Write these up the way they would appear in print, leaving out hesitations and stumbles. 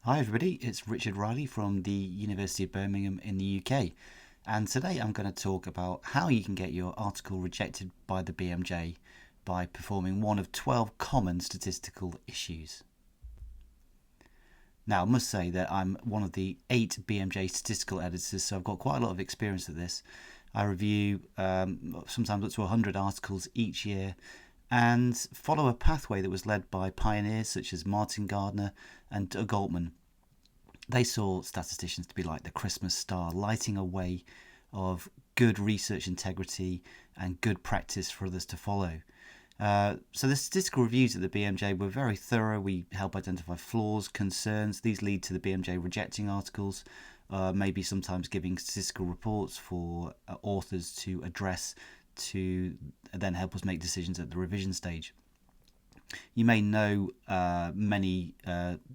Hi everybody, it's Richard Riley from the University of Birmingham in the UK, and today I'm going to talk about how you can get your article rejected by the BMJ by performing one of 12 common statistical issues. Now I must say that I'm one of the 8 BMJ statistical editors, so I've got quite a lot of experience at this. I review sometimes up to 100 articles each year and follow a pathway that was led by pioneers such as Martin Gardner and Doug Altman. They saw statisticians to be like the Christmas star, lighting a way of good research integrity and good practice for others to follow. So the statistical reviews at the BMJ were very thorough. We help identify flaws, concerns. These lead to the BMJ rejecting articles, maybe sometimes giving statistical reports for authors to address to then help us make decisions at the revision stage. You may know many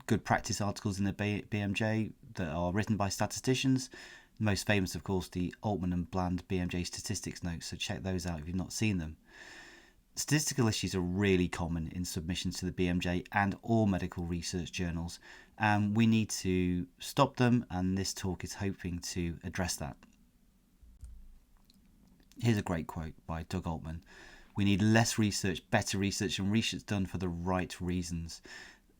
good practice articles in the BMJ that are written by statisticians. Most famous, of course, the Altman and Bland BMJ statistics notes, so check those out if you've not seen them. Statistical issues are really common in submissions to the BMJ and all medical research journals, and we need to stop them, and this talk is hoping to address that. Here's a great quote by Doug Altman. We need less research, better research, and research done for the right reasons.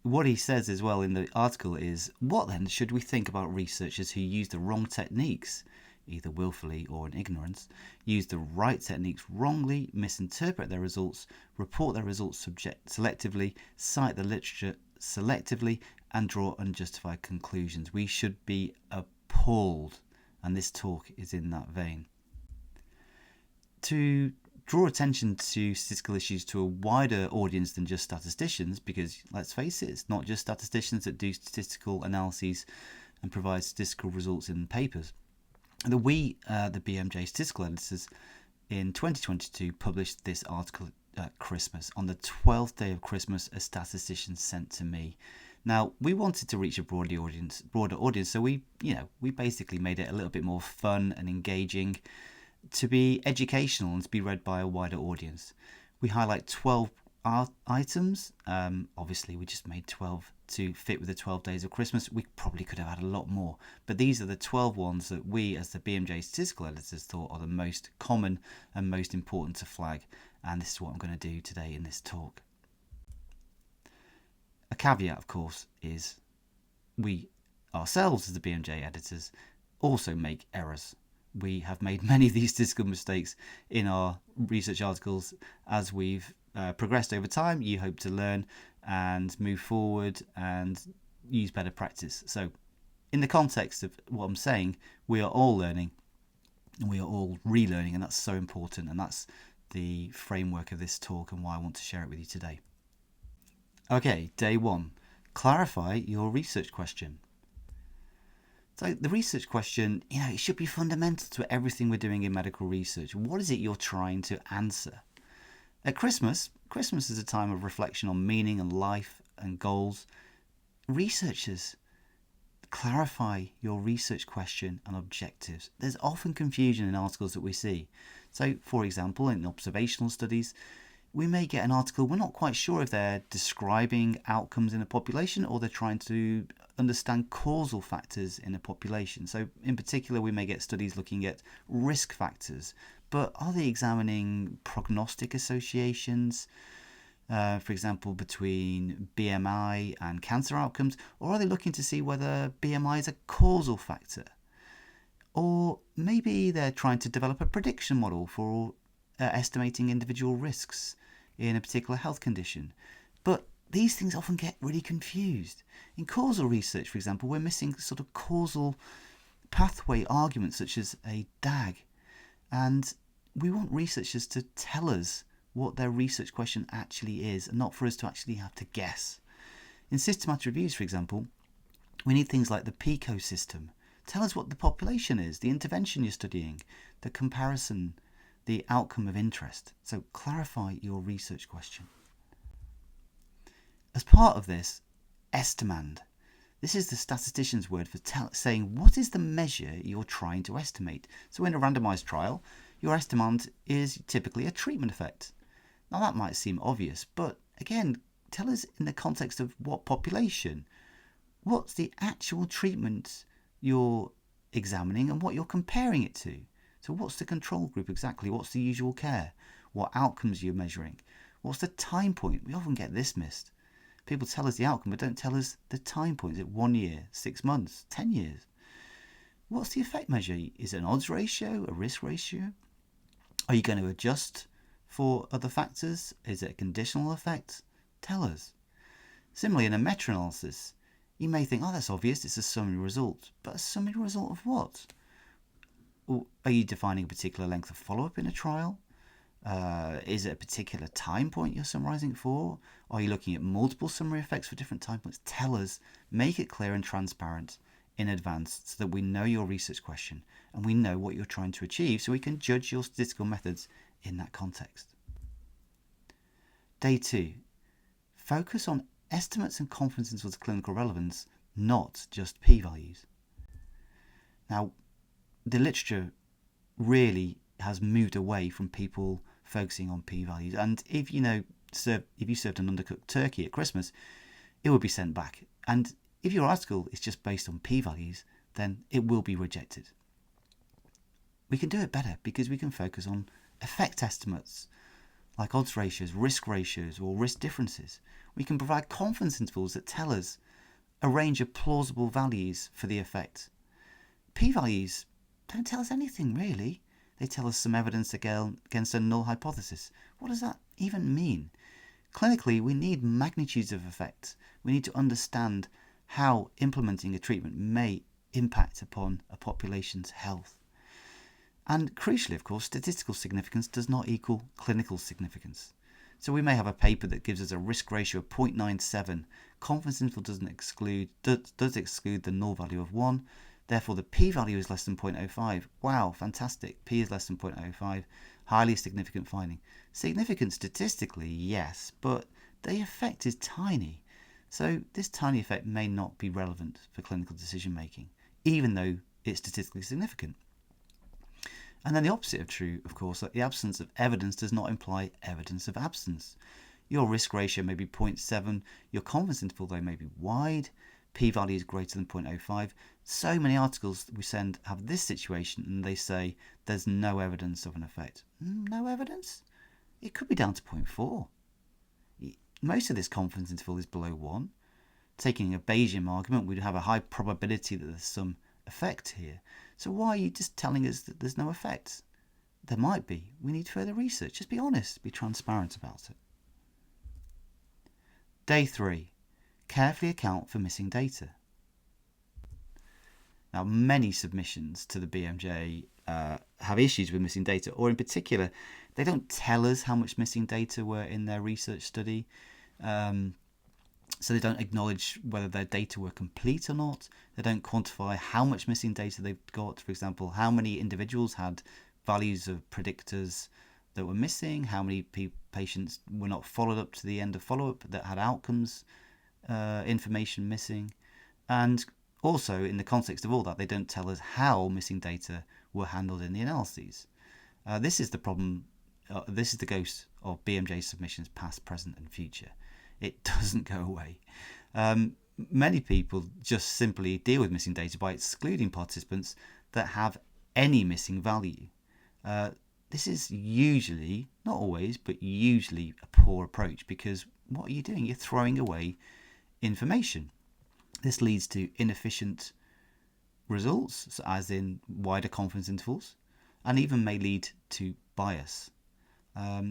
What he says as well in the article is, what then should we think about researchers who use the wrong techniques, either willfully or in ignorance, use the right techniques wrongly, misinterpret their results, report their results selectively, cite the literature selectively, and draw unjustified conclusions? We should be appalled, and this talk is in that vein. To draw attention to statistical issues to a wider audience than just statisticians, because let's face it, it's not just statisticians that do statistical analyses and provide statistical results in papers. The BMJ statistical editors in 2022 published this article at Christmas. On the 12th day of Christmas, a statistician sent to me. Now, we wanted to reach a broader audience, so we basically made it a little bit more fun and engaging, to be educational and to be read by a wider audience. We highlight 12 items. Obviously, we just made 12 to fit with the 12 days of Christmas. We probably could have had a lot more, but these are the 12 ones that we, as the BMJ statistical editors, thought are the most common and most important to flag, and this is what I'm going to do today in this talk. A caveat, of course, is we ourselves, as the BMJ editors, also make errors. We have made many of these statistical mistakes in our research articles. As we've progressed over time, you hope to learn and move forward and use better practice. So in the context of what I'm saying, we are all learning and we are all relearning, and that's so important, and that's the framework of this talk and why I want to share it with you today. Okay, day 1. Clarify your research question. So the research question, it should be fundamental to everything we're doing in medical research. What is it you're trying to answer? At Christmas is a time of reflection on meaning and life and goals. Researchers, clarify your research question and objectives. There's often confusion in articles that we see. So, for example, in observational studies, we may get an article, we're not quite sure if they're describing outcomes in a population or they're trying to understand causal factors in a population. So in particular, we may get studies looking at risk factors, but are they examining prognostic associations, for example, between BMI and cancer outcomes, or are they looking to see whether BMI is a causal factor? Or maybe they're trying to develop a prediction model for estimating individual risks in a particular health condition. But these things often get really confused. In causal research, for example, we're missing sort of causal pathway arguments such as a DAG. And we want researchers to tell us what their research question actually is, and not for us to actually have to guess. In systematic reviews, for example, we need things like the PICO system. Tell us what the population is, the intervention you're studying, the comparison, the outcome of interest. So clarify your research question. As part of this, estimand. This is the statistician's word for saying what is the measure you're trying to estimate. So in a randomized trial, your estimand is typically a treatment effect. Now that might seem obvious, but again, tell us in the context of what population. what's the actual treatment you're examining and what you're comparing it to. So what's the control group exactly? What's the usual care? What outcomes you're measuring? What's the time point? We often get this missed. People tell us the outcome but don't tell us the time point. Is it 1 year, 6 months, 10 years? What's the effect measure? Is it an odds ratio, a risk ratio? Are you going to adjust for other factors? Is it a conditional effect? Tell us. Similarly, in a meta-analysis, you may think, oh, that's obvious, it's a summary result. But a summary result of what? Are you defining a particular length of follow-up in a trial? Is it a particular time point you're summarising it for? Are you looking at multiple summary effects for different time points? Tell us, make it clear and transparent in advance so that we know your research question and we know what you're trying to achieve so we can judge your statistical methods in that context. Day 2. Focus on estimates and confidence intervals of clinical relevance, not just p-values. Now, the literature really has moved away from people focusing on p-values, and if you served an undercooked turkey at Christmas, it will be sent back. And if your article is just based on p-values, then it will be rejected. We can do it better because we can focus on effect estimates like odds ratios, or risk differences. We can provide confidence intervals that tell us a range of plausible values for the effect. P-values don't tell us anything really. They tell us some evidence against a null hypothesis. What does that even mean? Clinically, we need magnitudes of effect. We need to understand how implementing a treatment may impact upon a population's health. And crucially, of course, statistical significance does not equal clinical significance. So we may have a paper that gives us a risk ratio of 0.97. Confidence interval does exclude the null value of 1. Therefore, the p-value is less than 0.05. Wow, fantastic. P is less than 0.05. Highly significant finding. Significant statistically, yes, but the effect is tiny. So this tiny effect may not be relevant for clinical decision making, even though it's statistically significant. And then the opposite of true, of course, that the absence of evidence does not imply evidence of absence. Your risk ratio may be 0.7, your confidence interval though may be wide, p-value is greater than 0.05. So many articles that we send have this situation and they say there's no evidence of an effect. No evidence? It could be down to 0.4. Most of this confidence interval is below 1. Taking a Bayesian argument, we'd have a high probability that there's some effect here. So why are you just telling us that there's no effect? There might be. We need further research. Just be honest, be transparent about it. Day 3. Carefully account for missing data. Now, many submissions to the BMJ have issues with missing data, or in particular, they don't tell us how much missing data were in their research study. So they don't acknowledge whether their data were complete or not. They don't quantify how much missing data they've got. For example, how many individuals had values of predictors that were missing, how many patients were not followed up to the end of follow-up that had outcomes information missing. And also, in the context of all that, they don't tell us how missing data were handled in the analyses. This is the problem. This is the ghost of BMJ submissions past, present and future. It doesn't go away. Many people just simply deal with missing data by excluding participants that have any missing value. This is usually, not always, but usually a poor approach, because what are you doing? You're throwing away information. This leads to inefficient results, as in wider confidence intervals, and even may lead to bias.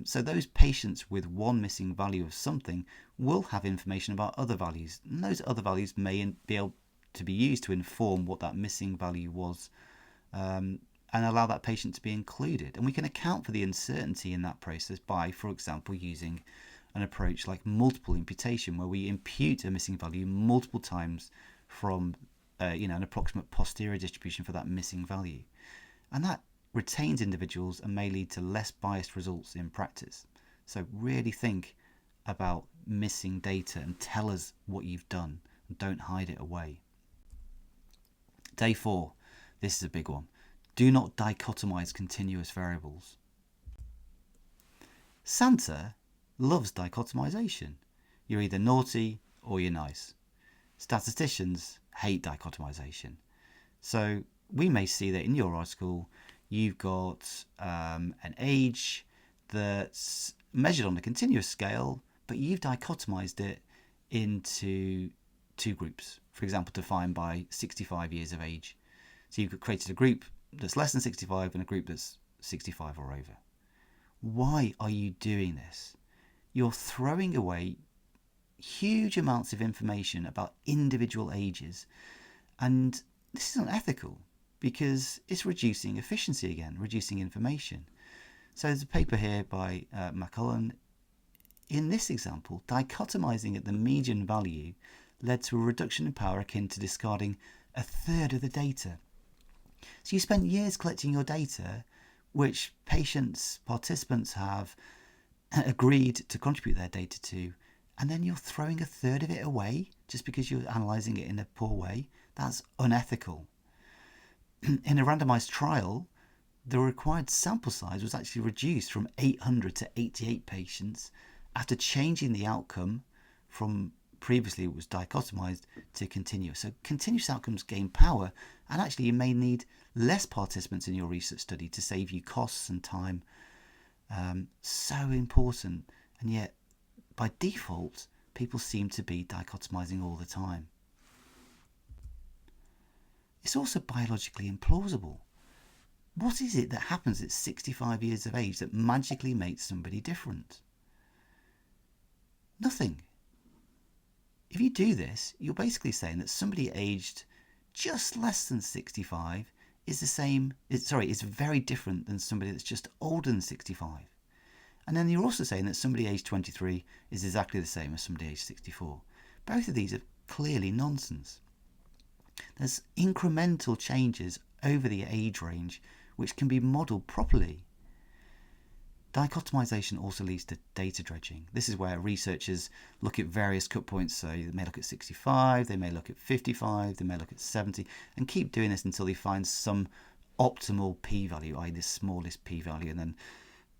So those patients with one missing value of something will have information about other values, and those other values may be able to be used to inform what that missing value was, and allow that patient to be included. And we can account for the uncertainty in that process by, for example, using an approach like multiple imputation, where we impute a missing value multiple times from an approximate posterior distribution for that missing value. And that retains individuals and may lead to less biased results in practice. So really think about missing data and tell us what you've done. Don't hide it away. Day 4. This is a big one. Do not dichotomize continuous variables. Santa loves dichotomization. You're either naughty or you're nice. Statisticians hate dichotomization. So we may see that in your article, you've got an age that's measured on a continuous scale, but you've dichotomized it into two groups, for example, defined by 65 years of age. So you've created a group that's less than 65 and a group that's 65 or over. Why are you doing this? You're throwing away huge amounts of information about individual ages, and this is unethical because it's reducing efficiency again, reducing information. So there's a paper here by McCullen. In this example, dichotomizing at the median value led to a reduction in power akin to discarding a third of the data. So you spent years collecting your data, which participants have agreed to contribute their data to, and then you're throwing a third of it away just because you're analysing it in a poor way. That's unethical. In a randomised trial, the required sample size was actually reduced from 800 to 88 patients after changing the outcome from previously it was dichotomized to continuous. So continuous outcomes gain power, and actually you may need less participants in your research study to save you costs and time. So important, and yet by default people seem to be dichotomizing all the time. It's also biologically implausible. What is it that happens at 65 years of age that magically makes somebody different? Nothing. If you do this, you're basically saying that somebody aged just less than 65 is very different than somebody that's just older than 65. And then you're also saying that somebody aged 23 is exactly the same as somebody aged 64. Both of these are clearly nonsense. There's incremental changes over the age range which can be modelled properly. Dichotomization also leads to data dredging. This is where researchers look at various cut points. So they may look at 65, they may look at 55, they may look at 70, and keep doing this until they find some optimal p-value, i.e. the smallest p-value, and then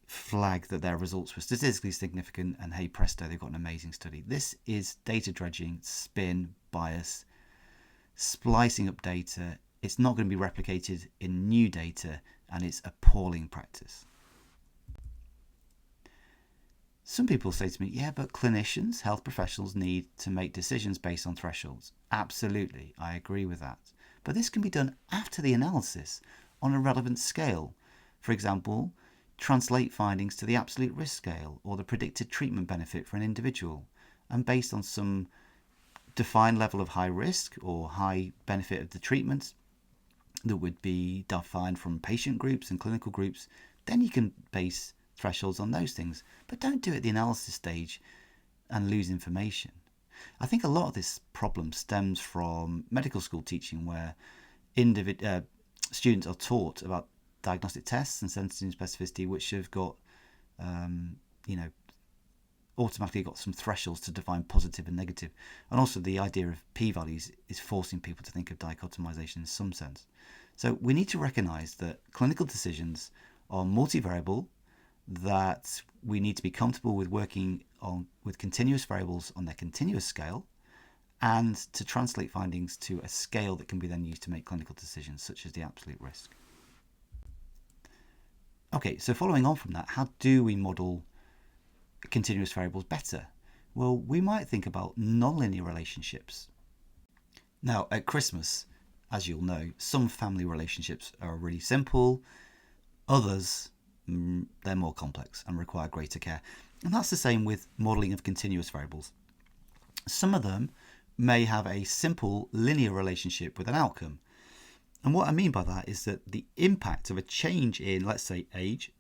flag that their results were statistically significant, and hey presto, they've got an amazing study. This is data dredging, spin, bias, splicing up data. It's not going to be replicated in new data, and it's appalling practice. Some people say to me, yeah, but clinicians, health professionals need to make decisions based on thresholds. Absolutely, I agree with that. But this can be done after the analysis on a relevant scale. For example, translate findings to the absolute risk scale or the predicted treatment benefit for an individual, and based on some defined level of high risk or high benefit of the treatment that would be defined from patient groups and clinical groups, then you can base thresholds on those things. But don't do it at the analysis stage and lose information. I think a lot of this problem stems from medical school teaching, where students are taught about diagnostic tests and sensitivity and specificity, which have got automatically got some thresholds to define positive and negative. And also the idea of p-values is forcing people to think of dichotomization in some sense. So we need to recognize that clinical decisions are multivariable, that we need to be comfortable with working with continuous variables on their continuous scale, and to translate findings to a scale that can be then used to make clinical decisions, such as the absolute risk. Okay, so following on from that, how do we model continuous variables better? Well, we might think about nonlinear relationships. Now, at Christmas, as you'll know, some family relationships are really simple, others they're more complex and require greater care. And that's the same with modelling of continuous variables. Some of them may have a simple linear relationship with an outcome. And what I mean by that is that the impact of a change in, let's say, age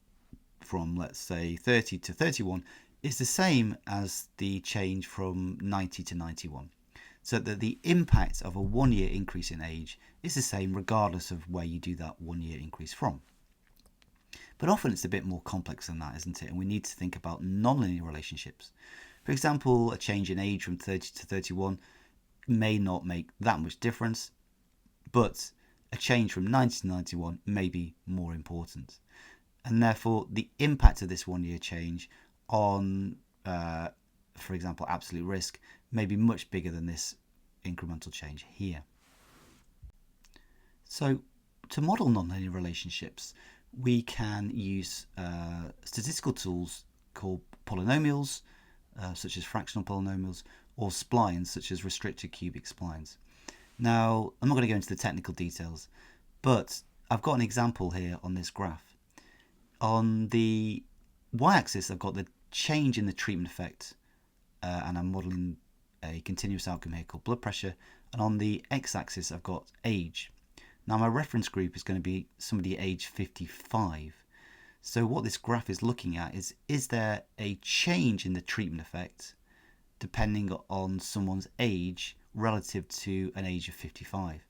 from, let's say, 30 to 31 is the same as the change from 90 to 91. So that the impact of a 1 year increase in age is the same regardless of where you do that 1 year increase from. But often it's a bit more complex than that, isn't it? And we need to think about nonlinear relationships. For example, a change in age from 30 to 31 may not make that much difference, but a change from 90 to 91 may be more important. And therefore, the impact of this 1 year change on, for example, absolute risk may be much bigger than this incremental change here. So to model nonlinear relationships, we can use statistical tools called polynomials, such as fractional polynomials, or splines, such as restricted cubic splines. Now, I'm not going to go into the technical details, but I've got an example here on this graph. On the y-axis, I've got the change in the treatment effect, and I'm modelling a continuous outcome here called blood pressure. And on the x-axis, I've got age. Now, my reference group is going to be somebody aged 55. So what this graph is looking at is there a change in the treatment effect depending on someone's age relative to an age of 55?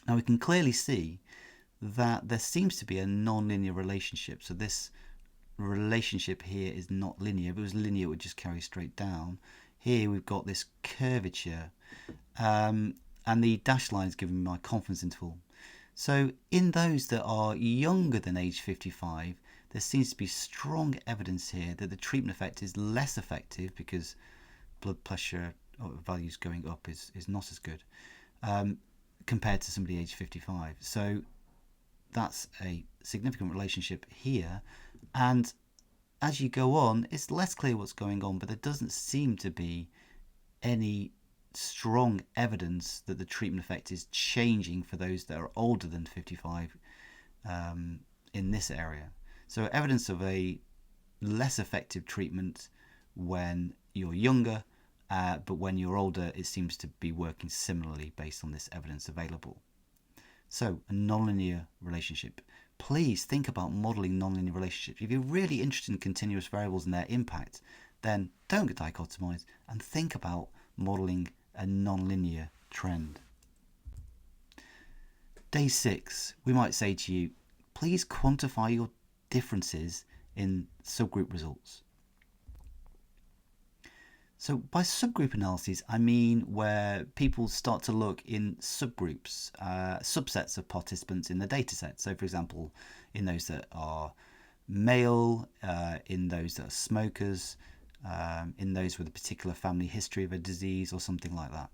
Now, we can clearly see that there seems to be a non-linear relationship. So this relationship here is not linear. If it was linear, it would just carry straight down. Here we've got this curvature, and the dashed line is giving me my confidence interval. So in those that are younger than age 55, there seems to be strong evidence here that the treatment effect is less effective because blood pressure values going up is not as good compared to somebody aged 55. So that's a significant relationship here. And as you go on, it's less clear what's going on, but there doesn't seem to be any strong evidence that the treatment effect is changing for those that are older than 55 in this area. So evidence of a less effective treatment when you're younger, but when you're older, it seems to be working similarly based on this evidence available. So a nonlinear relationship. Please think about modelling nonlinear relationships. If you're really interested in continuous variables and their impact, then don't get dichotomized and think about modelling a nonlinear trend. Day 6, we might say to you, please quantify your differences in subgroup results. So by subgroup analyses, I mean where people start to look in subgroups, subsets of participants in the data set. So for example, in those that are male, in those that are smokers, in those with a particular family history of a disease or something like that.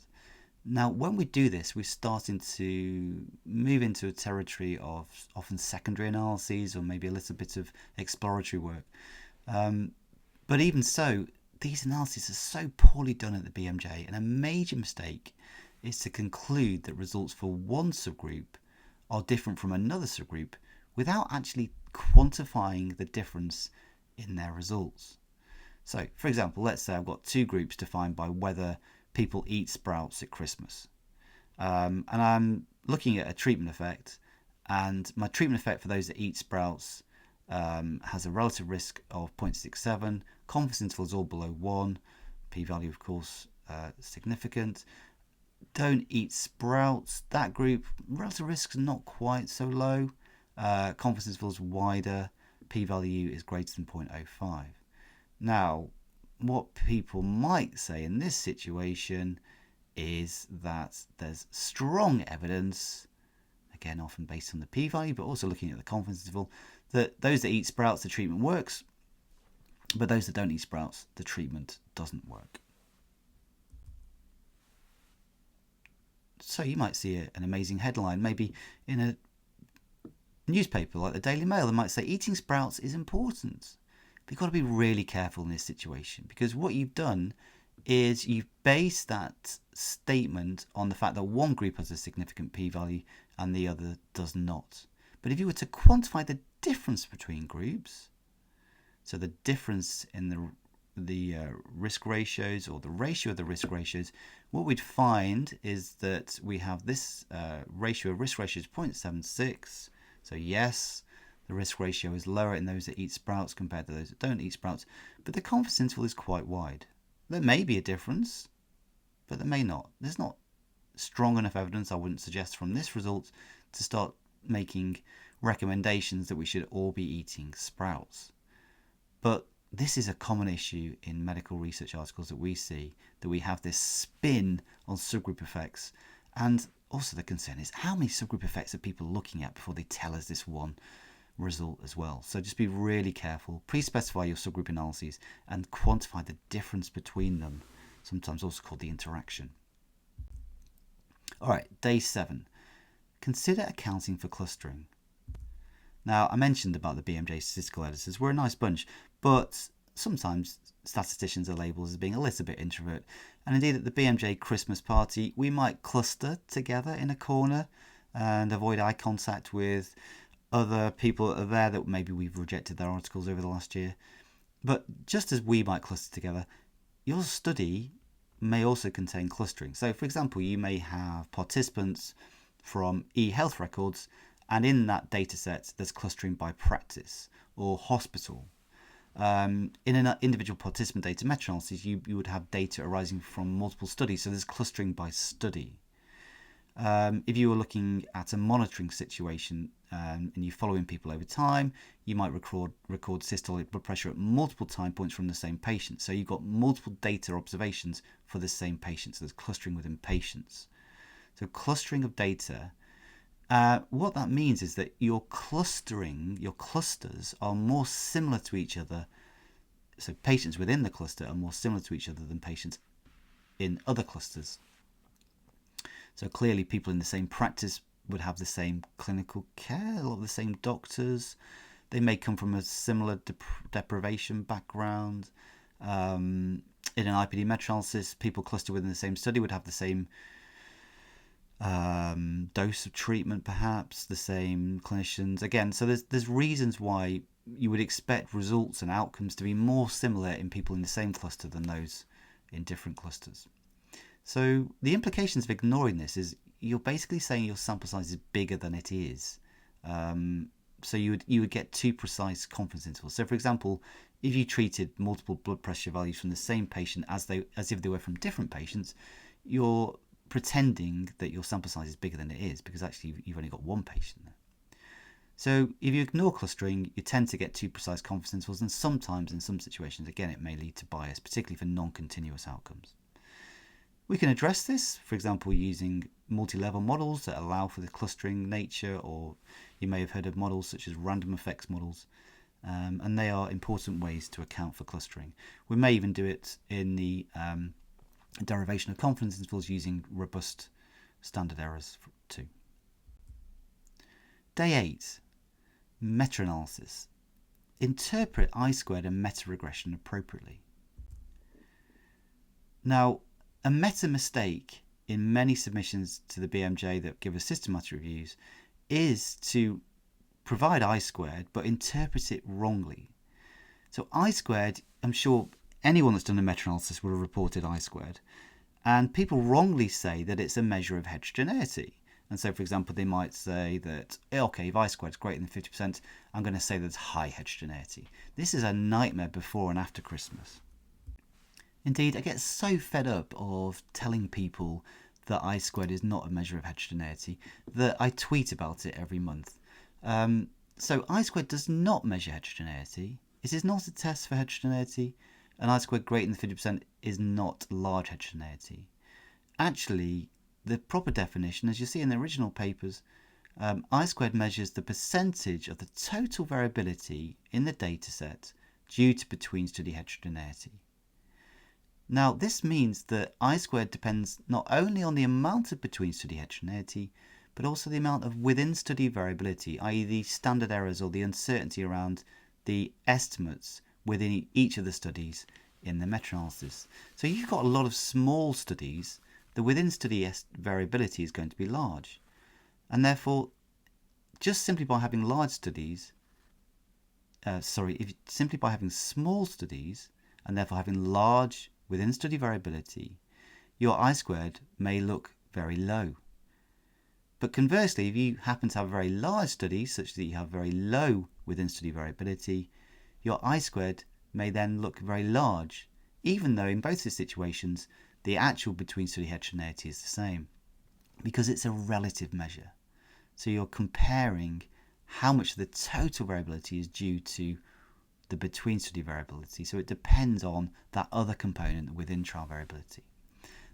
Now, when we do this, we're starting to move into a territory of often secondary analyses or maybe a little bit of exploratory work. But even so, these analyses are so poorly done at the BMJ, and a major mistake is to conclude that results for one subgroup are different from another subgroup without actually quantifying the difference in their results. So, for example, let's say I've got two groups defined by whether people eat sprouts at Christmas. And I'm looking at a treatment effect, and my treatment effect for those that eat sprouts has a relative risk of 0.67. Confidence interval is all below 1. P-value, of course, significant. Don't eat sprouts. That group, relative risk is not quite so low. Confidence interval is wider. P-value is greater than 0.05. Now, what people might say in this situation is that there's strong evidence, again often based on the p-value, but also looking at the confidence interval, that those that eat sprouts, the treatment works, but those that don't eat sprouts, the treatment doesn't work. So you might see an amazing headline, maybe in a newspaper like the Daily Mail, they might say eating sprouts is important. But you've got to be really careful in this situation, because what you've done is you've based that statement on the fact that one group has a significant p-value and the other does not. But if you were to quantify the difference between groups, so the difference in the risk ratios, or the ratio of the risk ratios, what we'd find is that we have this ratio of risk ratios 0.76. So yes, the risk ratio is lower in those that eat sprouts compared to those that don't eat sprouts, but the confidence interval is quite wide. There may be a difference, but there may not. There's not strong enough evidence, I wouldn't suggest, from this result to start making recommendations that we should all be eating sprouts. But this is a common issue in medical research articles that we see, that we have this spin on subgroup effects. And also the concern is, how many subgroup effects are people looking at before they tell us this one result as well? So just be really careful. Pre-specify your subgroup analyses and quantify the difference between them, sometimes also called the interaction. All right, day 7. Consider accounting for clustering. Now, I mentioned about the BMJ statistical editors. We're a nice bunch, but sometimes statisticians are labelled as being a little bit introvert. And indeed, at the BMJ Christmas party, we might cluster together in a corner and avoid eye contact with other people that are there that maybe we've rejected their articles over the last year. But just as we might cluster together, your study may also contain clustering. So, for example, you may have participants from e-health records, and in that data set, there's clustering by practice or hospital. In an individual participant data meta-analysis, you would have data arising from multiple studies, so there's clustering by study. If you were looking at a monitoring situation and you're following people over time, you might record systolic blood pressure at multiple time points from the same patient. So you've got multiple data observations for the same patient. So there's clustering within patients. So clustering of data, what that means is that your clusters are more similar to each other. So patients within the cluster are more similar to each other than patients in other clusters. So clearly people in the same practice would have the same clinical care, a lot of the same doctors. They may come from a similar deprivation background. In an IPD meta-analysis, people clustered within the same study would have the same dose of treatment, perhaps, the same clinicians. Again, so there's reasons why you would expect results and outcomes to be more similar in people in the same cluster than those in different clusters. So the implications of ignoring this is you're basically saying your sample size is bigger than it is. So you would get too precise confidence intervals. So for example, if you treated multiple blood pressure values from the same patient as if they were from different patients, you're pretending that your sample size is bigger than it is, because actually you've only got one patient there. So if you ignore clustering, you tend to get too precise confidence intervals, and sometimes in some situations, again, it may lead to bias, particularly for non-continuous outcomes. We can address this, for example, using multi-level models that allow for the clustering nature, or you may have heard of models such as random effects models, and they are important ways to account for clustering. We may even do it in the derivation of confidence intervals using robust standard errors too. Day 8, meta-analysis. Interpret I-squared and meta-regression appropriately. Now, a meta-mistake in many submissions to the BMJ that give us systematic reviews is to provide I-squared but interpret it wrongly. So I-squared, I'm sure anyone that's done a meta-analysis would have reported I-squared, and people wrongly say that it's a measure of heterogeneity. And so, for example, they might say that, okay, if I-squared is greater than 50%, I'm going to say there's high heterogeneity. This is a nightmare before and after Christmas. Indeed, I get so fed up of telling people that I-squared is not a measure of heterogeneity that I tweet about it every month. So I-squared does not measure heterogeneity. It is not a test for heterogeneity, and I-squared greater than 50% is not large heterogeneity. Actually, the proper definition, as you see in the original papers, I-squared measures the percentage of the total variability in the dataset due to between-study heterogeneity. Now, this means that I-squared depends not only on the amount of between-study heterogeneity, but also the amount of within-study variability, i.e. the standard errors or the uncertainty around the estimates within each of the studies in the meta-analysis. So you've got a lot of small studies, the within-study variability is going to be large. And therefore, just simply by having large studies, simply by having small studies, and therefore having large within-study variability, your I-squared may look very low. But conversely, if you happen to have very large studies, such that you have very low within-study variability, your I-squared may then look very large, even though in both the situations, the actual between-study heterogeneity is the same, because it's a relative measure. So you're comparing how much of the total variability is due to the between-study variability. So it depends on that other component within trial variability.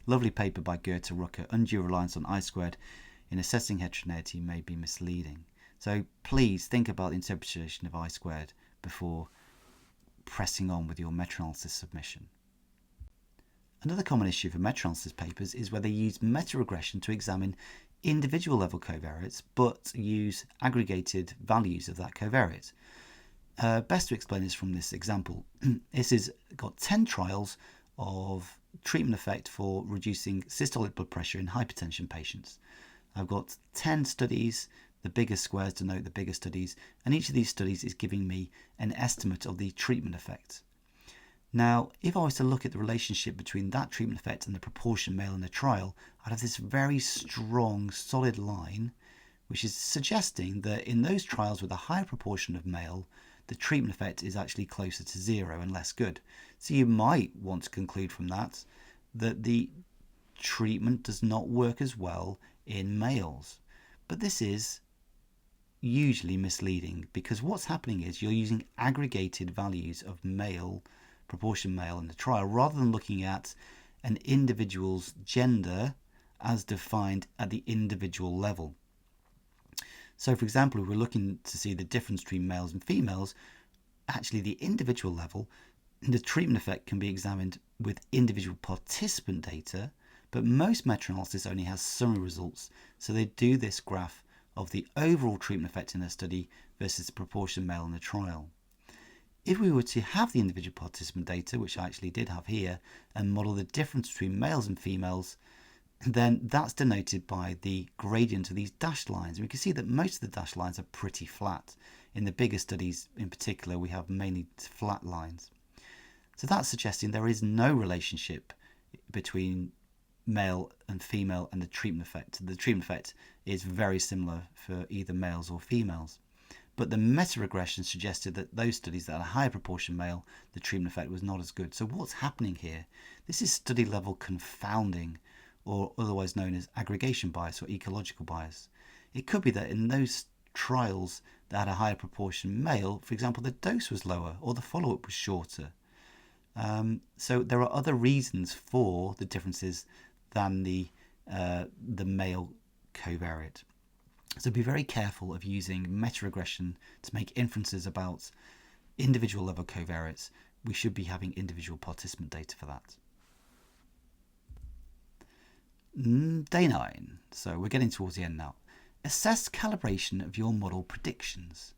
Lovely paper by Goethe Rucker, undue reliance on I-squared in assessing heterogeneity may be misleading. So please think about the interpretation of I-squared before pressing on with your meta-analysis submission. Another common issue for meta-analysis papers is where they use meta-regression to examine individual level covariates but use aggregated values of that covariate. Best to explain this from this example. This has got 10 trials of treatment effect for reducing systolic blood pressure in hypertension patients. I've got 10 studies, the bigger squares denote the bigger studies, and each of these studies is giving me an estimate of the treatment effect. Now, if I was to look at the relationship between that treatment effect and the proportion male in the trial, I'd have this very strong, solid line, which is suggesting that in those trials with a higher proportion of male, the treatment effect is actually closer to 0 and less good. So you might want to conclude from that the treatment does not work as well in males. But this is usually misleading, because what's happening is you're using aggregated values of male, proportion male in the trial, rather than looking at an individual's gender as defined at the individual level. So, for example, if we're looking to see the difference between males and females, actually the individual level, the treatment effect can be examined with individual participant data, but most meta-analysis only has summary results. So they do this graph of the overall treatment effect in a study versus the proportion male in the trial. If we were to have the individual participant data, which I actually did have here, and model the difference between males and females, then that's denoted by the gradient of these dashed lines. And we can see that most of the dashed lines are pretty flat. In the bigger studies in particular, we have mainly flat lines. So that's suggesting there is no relationship between male and female and the treatment effect. The treatment effect is very similar for either males or females. But the meta-regression suggested that those studies that had a higher proportion male, the treatment effect was not as good. So what's happening here? This is study level confounding, or otherwise known as aggregation bias or ecological bias. It could be that in those trials that had a higher proportion male, for example, the dose was lower or the follow-up was shorter. So there are other reasons for the differences than the male covariate. So be very careful of using meta-regression to make inferences about individual level covariates. We should be having individual participant data for that. Day 9. So we're getting towards the end now. Assess calibration of your model predictions.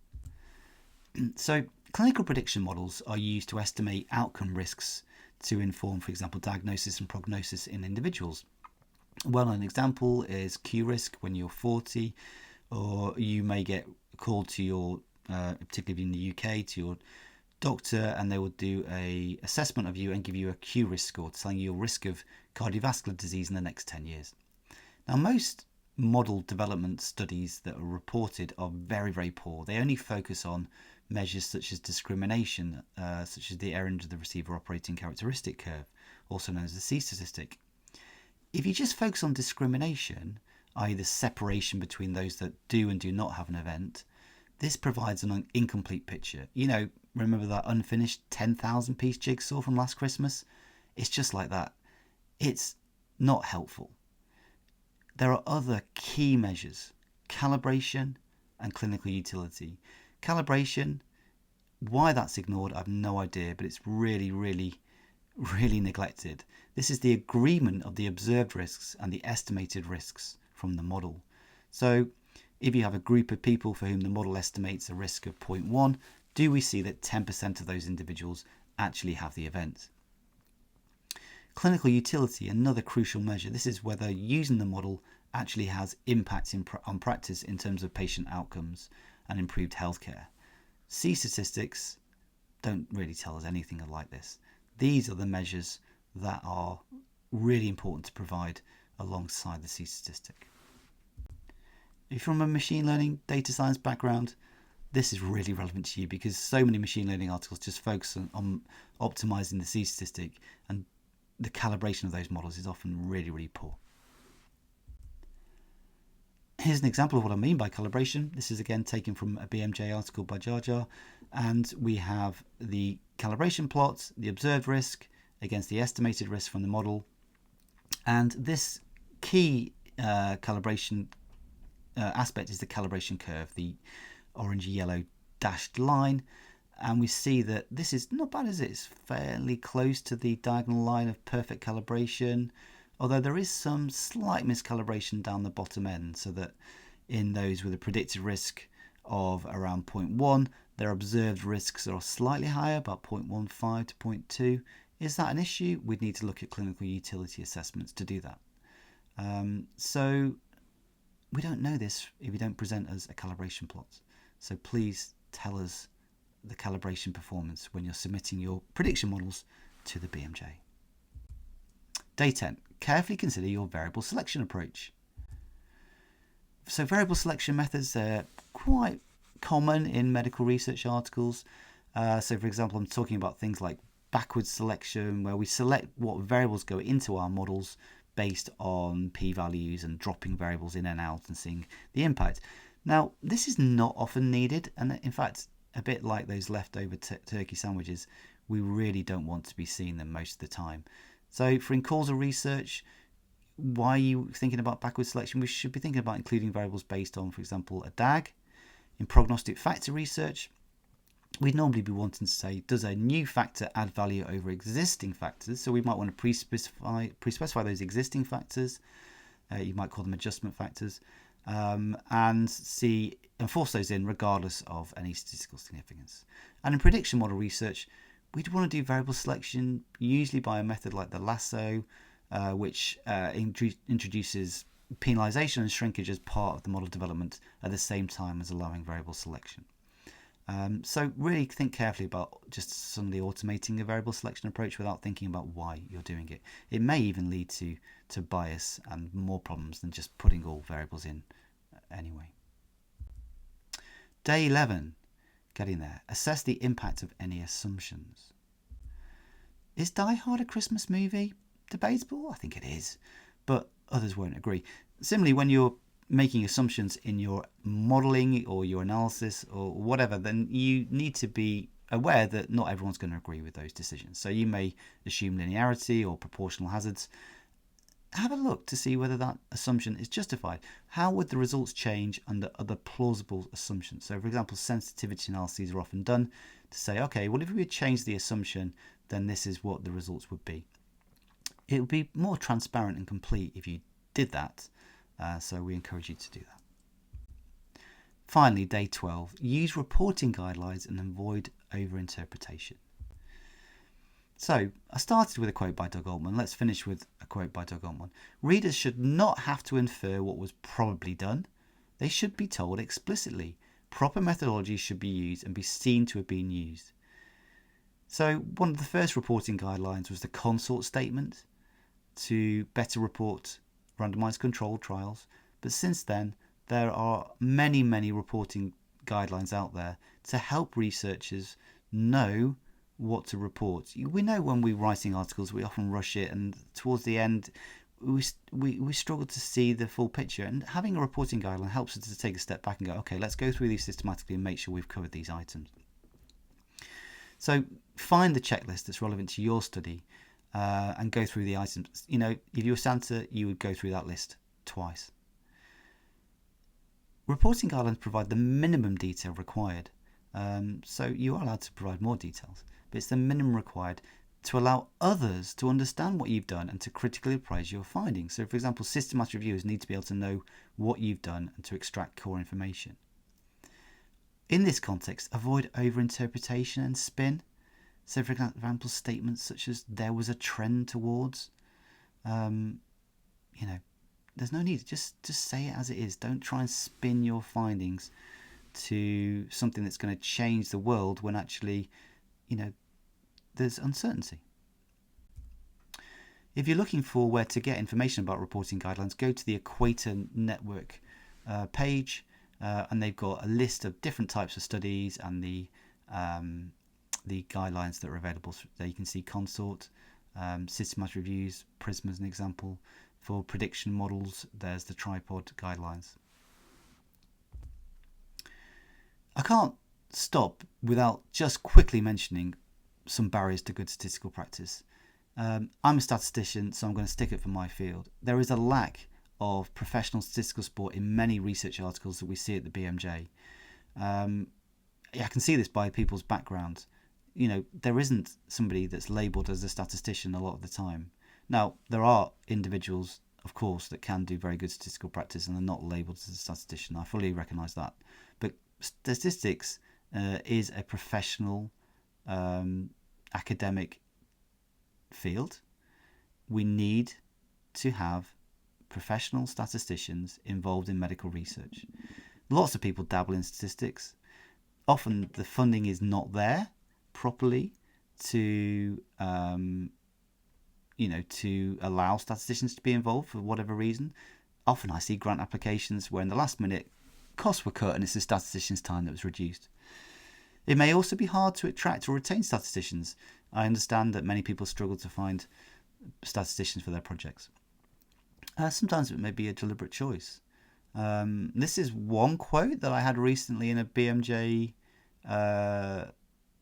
So clinical prediction models are used to estimate outcome risks to inform, for example, diagnosis and prognosis in individuals. A well-known example is Q-risk when you're 40, or you may get called to your, particularly in the UK, to your doctor, and they will do a assessment of you and give you a Q-risk score, telling you your risk of cardiovascular disease in the next 10 years. Now, most model development studies that are reported are very, very poor. They only focus on measures such as discrimination, such as the error of the receiver operating characteristic curve, also known as the C statistic. If you just focus on discrimination, i.e. the separation between those that do and do not have an event, this provides an incomplete picture. You know, remember that unfinished 10,000 piece jigsaw from last Christmas? It's just like that. It's not helpful. There are other key measures: calibration and clinical utility. Calibration, why that's ignored, I have no idea, but it's really, really, really neglected. This is the agreement of the observed risks and the estimated risks from the model. So if you have a group of people for whom the model estimates a risk of 0.1, do we see that 10% of those individuals actually have the event? Clinical utility, another crucial measure. This is whether using the model actually has impact on practice in terms of patient outcomes and improved healthcare. C statistics don't really tell us anything like this. These are the measures that are really important to provide alongside the C statistic. If you're from a machine learning, data science background, this is really relevant to you, because so many machine learning articles just focus on optimizing the C statistic, and the calibration of those models is often really, really poor. Here's an example of what I mean by calibration. This is again taken from a BMJ article by Jar Jar, and we have the calibration plot, the observed risk against the estimated risk from the model, and this key calibration aspect is the calibration curve, the orange-yellow dashed line, And we see that this is not bad, is it? It's fairly close to the diagonal line of perfect calibration, although there is some slight miscalibration down the bottom end, so that in those with a predicted risk of around 0.1, their observed risks are slightly higher, about 0.15 to 0.2. Is that an issue? We'd need to look at clinical utility assessments to do that. So we don't know this if you don't present us a calibration plot. So please tell us the calibration performance when you're submitting your prediction models to the BMJ. Day 10. Carefully consider your variable selection approach. So variable selection methods are quite common in medical research articles. So for example, I'm talking about things like backwards selection, where we select what variables go into our models based on p-values and dropping variables in and out and seeing the impact. Now, this is not often needed, and in fact, a bit like those leftover turkey sandwiches, we really don't want to be seeing them most of the time. So for in-causal research, why are you thinking about backward selection? We should be thinking about including variables based on, for example, a DAG. In prognostic factor research, we'd normally be wanting to say, does a new factor add value over existing factors? So we might want to pre-specify those existing factors. You might call them adjustment factors, and force those in regardless of any statistical significance. And in prediction model research, we'd want to do variable selection usually by a method like the lasso, which introduces penalization and shrinkage as part of the model development at the same time as allowing variable selection. So really think carefully about just suddenly automating a variable selection approach without thinking about why you're doing it. It may even lead to bias and more problems than just putting all variables in anyway. Day 11, getting there. Assess the impact of any assumptions. Is Die Hard a Christmas movie? Debatable? I think it is, but others won't agree. Similarly, when you're making assumptions in your modeling or your analysis or whatever, then you need to be aware that not everyone's going to agree with those decisions. So you may assume linearity or proportional hazards. Have a look to see whether that assumption is justified. How would the results change under other plausible assumptions? So for example, sensitivity analyses are often done to say, okay, well, if we would change the assumption, then this is what the results would be. It would be more transparent and complete if you did that. So we encourage you to do that. Finally, day 12, use reporting guidelines and avoid overinterpretation. So I started with a quote by Doug Altman. Let's finish with a quote by Doug Altman. Readers should not have to infer what was probably done. They should be told explicitly. Proper methodology should be used and be seen to have been used. So one of the first reporting guidelines was the consort statement to better report randomized controlled trials, but since then there are many reporting guidelines out there to help researchers know what to report. We know when we're writing articles we often rush it, and towards the end we struggle to see the full picture, and having a reporting guideline helps us to take a step back and go, okay, let's go through these systematically and make sure we've covered these items. So find the checklist that's relevant to your study and go through the items. You know, if you were Santa, you would go through that list twice. Reporting guidelines provide the minimum detail required. So you are allowed to provide more details, but it's the minimum required to allow others to understand what you've done and to critically appraise your findings. So for example, systematic reviewers need to be able to know what you've done and to extract core information. In this context, avoid overinterpretation and spin. So for example, statements such as there was a trend towards, there's no need, just say it as it is. Don't try and spin your findings to something that's going to change the world when actually, there's uncertainty. If you're looking for where to get information about reporting guidelines, go to the Equator Network page, and they've got a list of different types of studies and the guidelines that are available. There you can see consort, systematic reviews, PRISM as an example. For prediction models, there's the tripod guidelines. I can't stop without just quickly mentioning some barriers to good statistical practice. I'm a statistician, so I'm going to stick it for my field. There is a lack of professional statistical support in many research articles that we see at the BMJ. I can see this by people's background. There isn't somebody that's labelled as a statistician a lot of the time. Now, there are individuals, of course, that can do very good statistical practice and are not labelled as a statistician. I fully recognise that. But statistics is a professional academic field. We need to have professional statisticians involved in medical research. Lots of people dabble in statistics. Often the funding is not there properly to to allow statisticians to be involved for whatever reason. Often I see grant applications where in the last minute costs were cut and it's the statistician's time that was reduced. It may also be hard to attract or retain statisticians. I understand that many people struggle to find statisticians for their projects. Sometimes it may be a deliberate choice. This is one quote that I had recently in a BMJ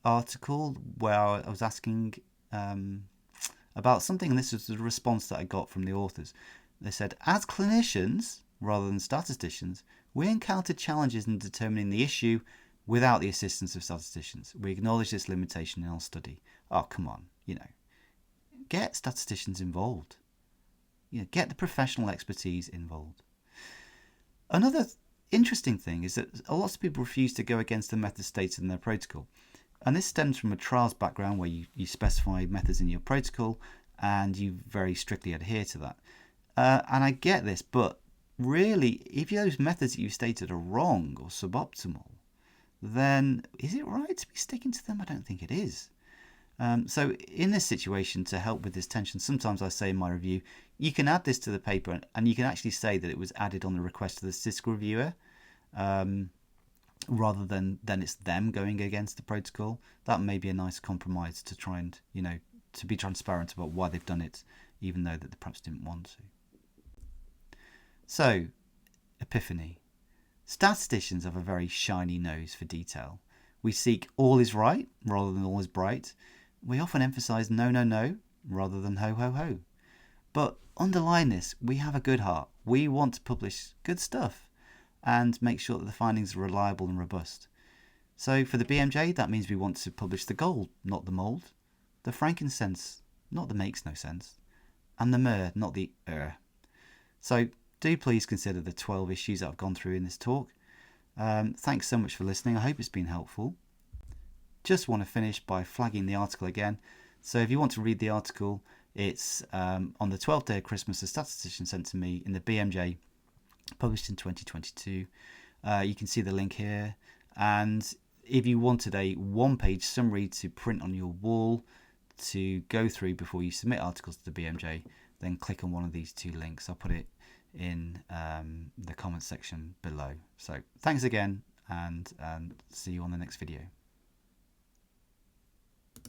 article where I was asking about something, and this was the response that I got from the authors. They said, as clinicians, rather than statisticians, we encountered challenges in determining the issue without the assistance of statisticians. We acknowledge this limitation in our study. Oh, come on, get statisticians involved. Get the professional expertise involved. Another interesting thing is that a lot of people refuse to go against the method stated in their protocol. And this stems from a trials background where you specify methods in your protocol and you very strictly adhere to that. And I get this, but really, if those methods that you've stated are wrong or suboptimal, then is it right to be sticking to them? I don't think it is. So in this situation, to help with this tension, sometimes I say in my review, you can add this to the paper and you can actually say that it was added on the request of the statistical reviewer, rather than it's them going against the protocol. That may be a nice compromise to try and, to be transparent about why they've done it, even though that they perhaps didn't want to. So, epiphany. Statisticians have a very shiny nose for detail. We seek all is right rather than all is bright. We often emphasise no, no, no rather than ho, ho, ho. But underlying this, we have a good heart. We want to publish good stuff and make sure that the findings are reliable and robust. So for the BMJ, that means we want to publish the gold, not the mould, the frankincense, not the makes no sense, and the myrrh, not the So do please consider the 12 issues that I've gone through in this talk. Thanks so much for listening. I hope it's been helpful. Just want to finish by flagging the article again. So if you want to read the article, it's on the 12th day of Christmas, a statistician sent to me in the BMJ, published in 2022. You can see the link here. And if you wanted a one-page summary to print on your wall to go through before you submit articles to the BMJ, then click on one of these two links. I'll put it in the comments section below. So thanks again, and see you on the next video.